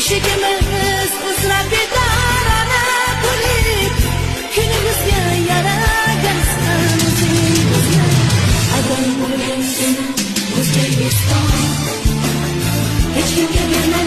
Eshigimiz uzra betarana bo'lib, kunimizga yaragansan o'zing. Agar bo'lgan seni o'zga eston, hech kimga berma